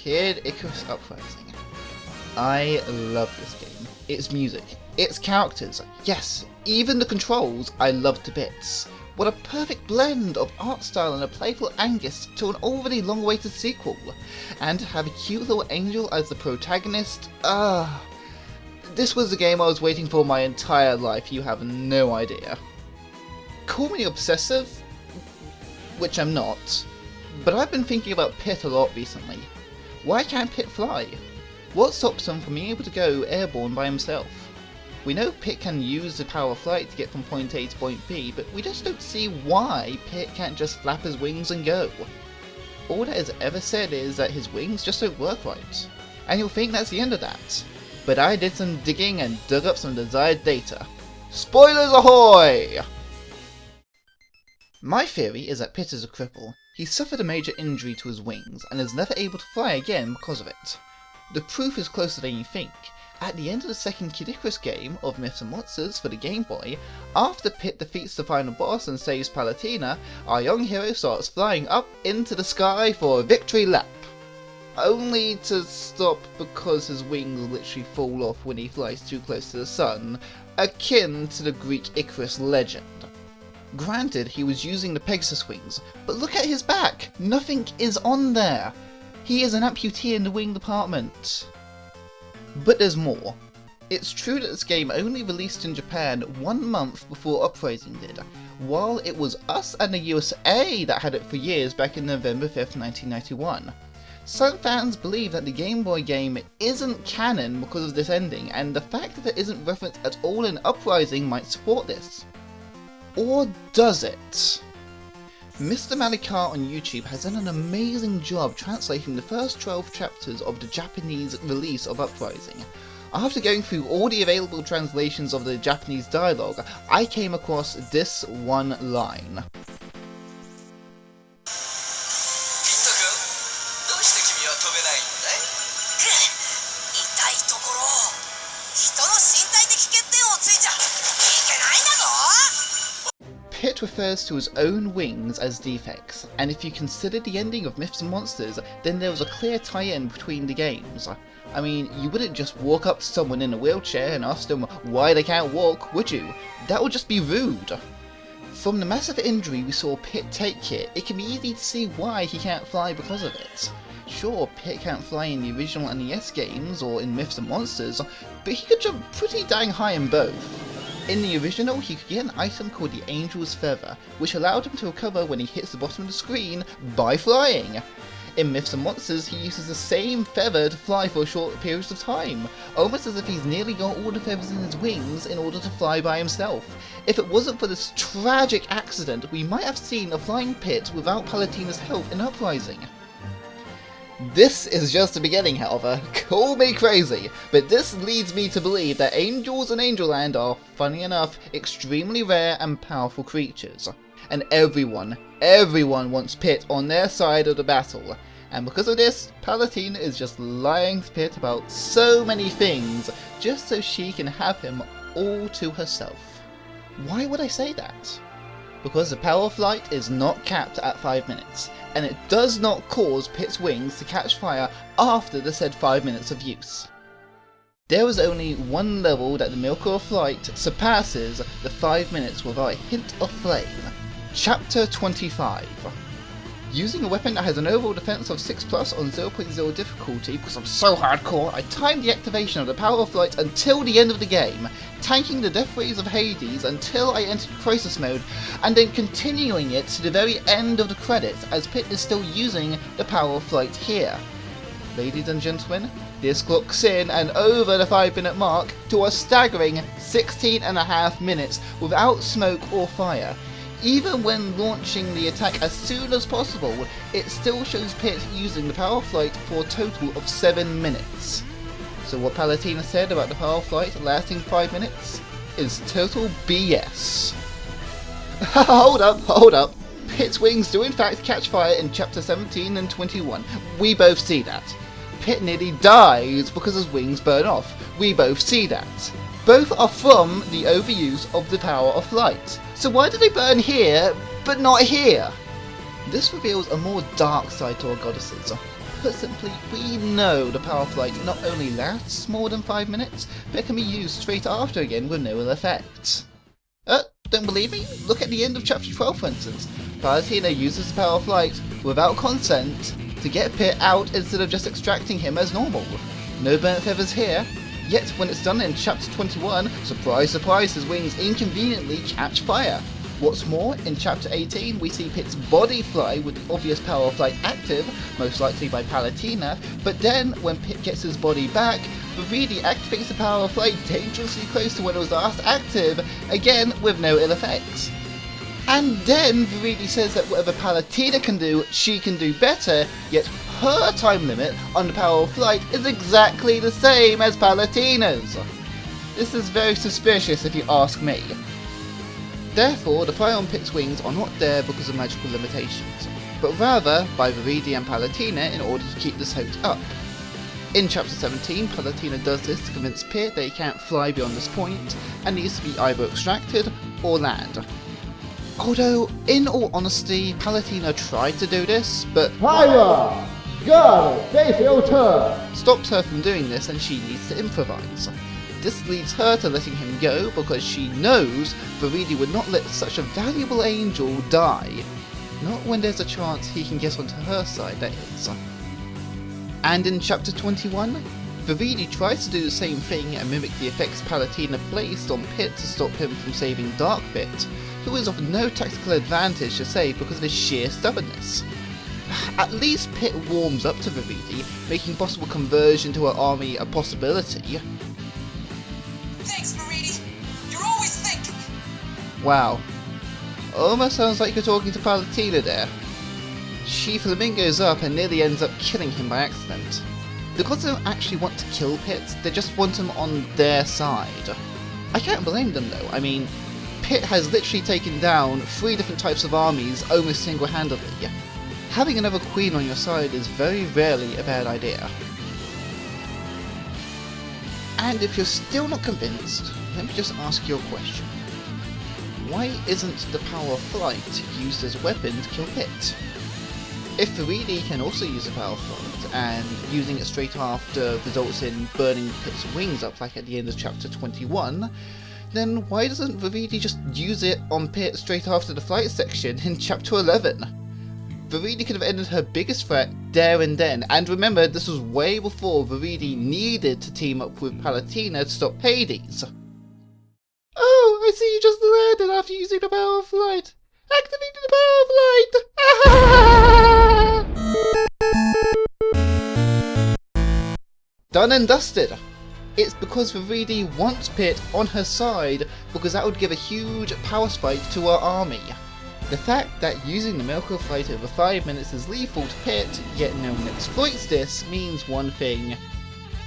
appeared Icarus Uprising. I love this game. Its music, its characters, yes, even the controls I love to bits. What a perfect blend of art style and a playful Angus to an already long-awaited sequel. And to have a cute little angel as the protagonist, this was the game I was waiting for my entire life, you have no idea. Call me obsessive, which I'm not, but I've been thinking about Pit a lot recently. Why can't Pit fly? What stops him from being able to go airborne by himself? We know Pit can use the power of flight to get from point A to point B, but we just don't see why Pit can't just flap his wings and go. All that is ever said is that his wings just don't work right, and you'll think that's the end of that. But I did some digging and dug up some desired data. Spoilers ahoy! My theory is that Pit is a cripple. He suffered a major injury to his wings and is never able to fly again because of it. The proof is closer than you think. At the end of the second Kid Icarus game of Myths and Monsters for the Game Boy, after Pit defeats the final boss and saves Palutena, our young hero starts flying up into the sky for a victory lap. Only to stop because his wings literally fall off when he flies too close to the sun, akin to the Greek Icarus legend. Granted, he was using the Pegasus wings, but look at his back! Nothing is on there! He is an amputee in the wing department. But there's more. It's true that this game only released in Japan 1 month before Uprising did, while it was us and the USA that had it for years back in November 5th, 1991. Some fans believe that the Game Boy game isn't canon because of this ending, and the fact that it isn't referenced at all in Uprising might support this. Or does it? Mr. Malikar on YouTube has done an amazing job translating the first 12 chapters of the Japanese release of Uprising. After going through all the available translations of the Japanese dialogue, I came across this one line. Pit refers to his own wings as defects, and if you consider the ending of Myths and Monsters, then there was a clear tie-in between the games. I mean, you wouldn't just walk up to someone in a wheelchair and ask them why they can't walk, would you? That would just be rude. From the massive injury we saw Pit take here, it can be easy to see why he can't fly because of it. Sure, Pit can't fly in the original NES games or in Myths and Monsters, but he could jump pretty dang high in both. In the original, he could get an item called the Angel's Feather, which allowed him to recover when he hits the bottom of the screen by flying. In Myths and Monsters, he uses the same feather to fly for short periods of time, almost as if he's nearly got all the feathers in his wings in order to fly by himself. If it wasn't for this tragic accident, we might have seen a flying Pit without Palutena's help in Uprising. This is just the beginning, however. Call me crazy, but this leads me to believe that angels in Angelland are, funny enough, extremely rare and powerful creatures. And everyone wants Pit on their side of the battle. And because of this, Palutena is just lying to Pit about so many things, just so she can have him all to herself. Why would I say that? Because the power of flight is not capped at 5 minutes, and it does not cause Pit's wings to catch fire after the said 5 minutes of use. There is only one level that the Miracle of Flight surpasses the 5 minutes without a hint of flame. Chapter 25. Using a weapon that has an overall defense of 6+ on 0.0 difficulty, because I'm so hardcore, I timed the activation of the power of flight until the end of the game, tanking the death rays of Hades until I entered crisis mode, and then continuing it to the very end of the credits as Pit is still using the power of flight here. Ladies and gentlemen, this clocks in and over the 5 minute mark to a staggering 16.5 minutes without smoke or fire. Even when launching the attack as soon as possible, it still shows Pit using the power of flight for a total of 7 minutes. So what Palutena said about the power of flight lasting 5 minutes is total BS. Hold up. Pit's wings do in fact catch fire in chapter 17 and 21. We both see that. Pit nearly dies because his wings burn off. We both see that. Both are from the overuse of the power of flight. So why do they burn here, but not here? This reveals a more dark side to our goddesses. Put simply, we know the power flight not only lasts more than 5 minutes, but it can be used straight after again with no ill effects. Don't believe me? Look at the end of chapter 12 for instance. Palutena uses the power flight without consent to get Pit out instead of just extracting him as normal. No burnt feathers here, yet when it's done in chapter 21, surprise surprise, his wings inconveniently catch fire. What's more, in chapter 18 we see Pit's body fly with the obvious power flight active, most likely by Palutena, but then when Pit gets his body back, Viridian activates the power flight dangerously close to when it was last active, again with no ill effects. And then Viridian says that whatever Palutena can do, she can do better, yet her time limit on the power of flight is exactly the same as Palutena's. This is very suspicious if you ask me. Therefore, the fly on Pit's wings are not there because of magical limitations, but rather by Viridian and Palutena in order to keep this hoax up. In chapter 17, Palutena does this to convince Pit that he can't fly beyond this point, and needs to be either extracted or land. Although, in all honesty, Palutena tried to do this, but Fire! God, face your turn! stops her from doing this and she needs to improvise. This leads her to letting him go because she knows Viridian would not let such a valuable angel die. Not when there's a chance he can get onto her side, that is. And in chapter 21, Viridian tries to do the same thing and mimic the effects Palutena placed on Pit to stop him from saving Dark Pit, who is of no tactical advantage to save because of his sheer stubbornness. At least Pit warms up to Viridian, making possible conversion to her army a possibility. Thanks, Viridian. You're always thinking. Wow. Almost sounds like you're talking to Palutena there. She flamingos up and nearly ends up killing him by accident. The gods don't actually want to kill Pit, they just want him on their side. I can't blame them though. I mean, Pit has literally taken down 3 different types of armies almost single-handedly. Having another queen on your side is very rarely a bad idea. And if you're still not convinced, let me just ask you a question. Why isn't the power of flight used as a weapon to kill Pit? If Viridian can also use the power of flight, and using it straight after results in burning Pit's wings up like at the end of chapter 21, then why doesn't Viridian just use it on Pit straight after the flight section in chapter 11? Viridian could have ended her biggest threat there and then, and remember, this was way before Viridian needed to team up with Palutena to stop Hades. Oh, I see you just landed after using the power of flight. Activating the power of flight! Done and dusted. It's because Viridian wants Pit on her side, because that would give a huge power spike to her army. The fact that using the miracle flight over 5 minutes is lethal to Pit, yet no one exploits this, means one thing.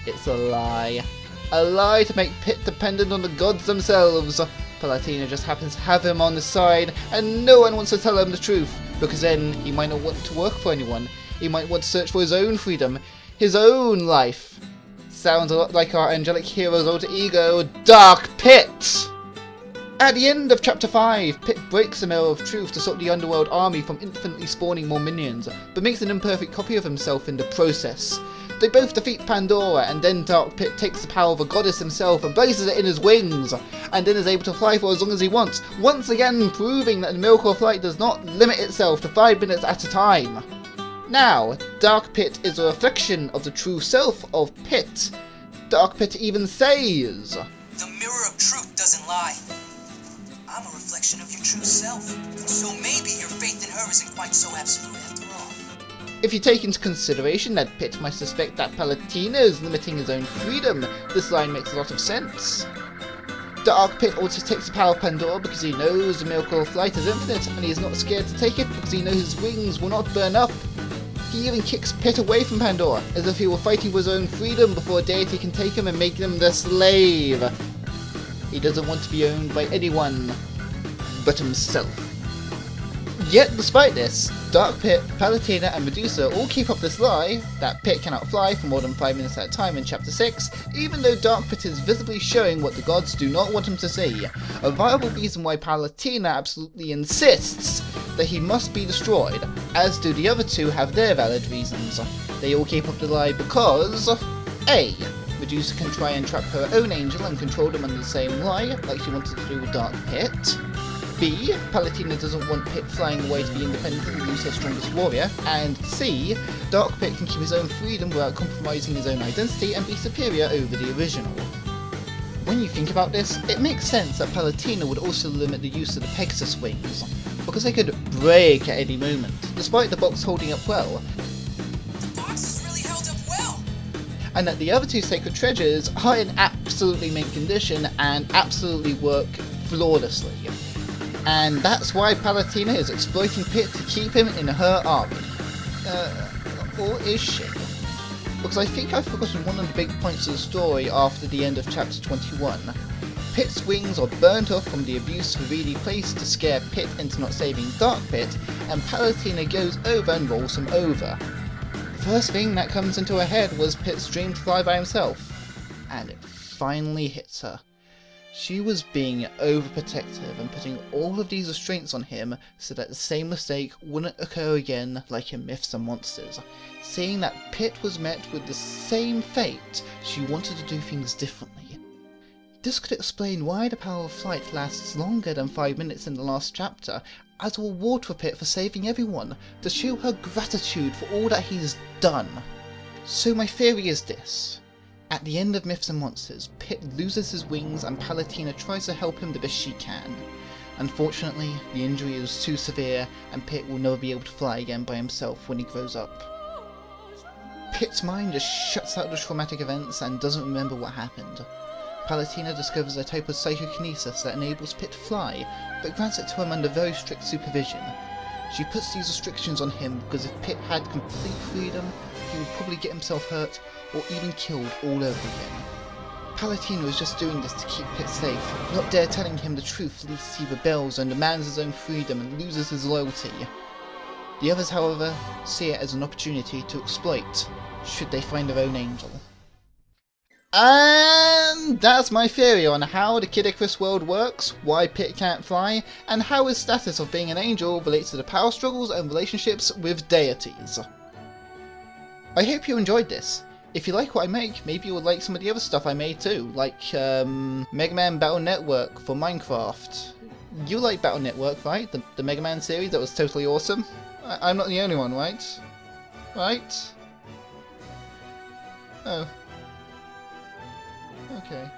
It's a lie. A lie to make Pit dependent on the gods themselves. Palutena just happens to have him on his side, and no one wants to tell him the truth, because then he might not want to work for anyone. He might want to search for his own freedom, his own life. Sounds a lot like our angelic hero's alter ego, Dark Pit! At the end of chapter 5, Pit breaks the mirror of truth to stop the underworld army from infinitely spawning more minions, but makes an imperfect copy of himself in the process. They both defeat Pandora, and then Dark Pit takes the power of a goddess himself and places it in his wings, and then is able to fly for as long as he wants, once again proving that the miracle of flight does not limit itself to 5 minutes at a time. Now, Dark Pit is a reflection of the true self of Pit. Dark Pit even says, The mirror of truth doesn't lie. I'm a reflection of your true self, so maybe your faith in her isn't quite so absolute after all. If you take into consideration that Pit might suspect that Palutena is limiting his own freedom, this line makes a lot of sense. Dark Pit also takes the power of Pandora because he knows the miracle of flight is infinite, and he is not scared to take it because he knows his wings will not burn up. He even kicks Pit away from Pandora, as if he were fighting for his own freedom before a deity can take him and make him their slave. He doesn't want to be owned by anyone but himself. Yet, despite this, Dark Pit, Palutena and Medusa all keep up this lie that Pit cannot fly for more than 5 minutes at a time in chapter 6, even though Dark Pit is visibly showing what the gods do not want him to see, a viable reason why Palutena absolutely insists that he must be destroyed, as do the other two have their valid reasons. They all keep up the lie because A. Medusa can try and trap her own angel and control them under the same lie, like she wanted to do with Dark Pit. B. Palutena doesn't want Pit flying away to be independent and lose her strongest warrior. And C. Dark Pit can keep his own freedom without compromising his own identity and be superior over the original. When you think about this, it makes sense that Palutena would also limit the use of the Pegasus wings, because they could break at any moment, despite the box holding up well. The box has really held up well. And that the other two sacred treasures are in absolutely mint condition and absolutely work flawlessly. And that's why Palutena is exploiting Pit to keep him in her army. Or is she? Because I think I've forgotten one of the big points of the story after the end of chapter 21. Pit's wings are burnt off from the abuse Veridi placed to scare Pit into not saving Dark Pit, and Palutena goes over and rolls him over. The first thing that comes into her head was Pit's dream to fly by himself, and it finally hits her. She was being overprotective and putting all of these restraints on him so that the same mistake wouldn't occur again like in Myths and Monsters. Seeing that Pit was met with the same fate, she wanted to do things differently. This could explain why the power of flight lasts longer than 5 minutes in the last chapter, as a reward for Pit for saving everyone, to show her gratitude for all that he's done. So my theory is this. At the end of Myths and Monsters, Pit loses his wings and Palutena tries to help him the best she can. Unfortunately, the injury is too severe and Pit will never be able to fly again by himself when he grows up. Pit's mind just shuts out the traumatic events and doesn't remember what happened. Palutena discovers a type of psychokinesis that enables Pit to fly, but grants it to him under very strict supervision. She puts these restrictions on him because if Pit had complete freedom, he would probably get himself hurt or even killed all over again. Palutena was just doing this to keep Pit safe, not dare telling him the truth lest he rebels and demands his own freedom and loses his loyalty. The others, however, see it as an opportunity to exploit, should they find their own angel. And that's my theory on how the Kid Icarus world works, why Pit can't fly, and how his status of being an angel relates to the power struggles and relationships with deities. I hope you enjoyed this. If you like what I make, maybe you will like some of the other stuff I made too, like Mega Man Battle Network for Minecraft. You like Battle Network, right? The Mega Man series that was totally awesome? I'm not the only one, right? Right? Oh. Okay.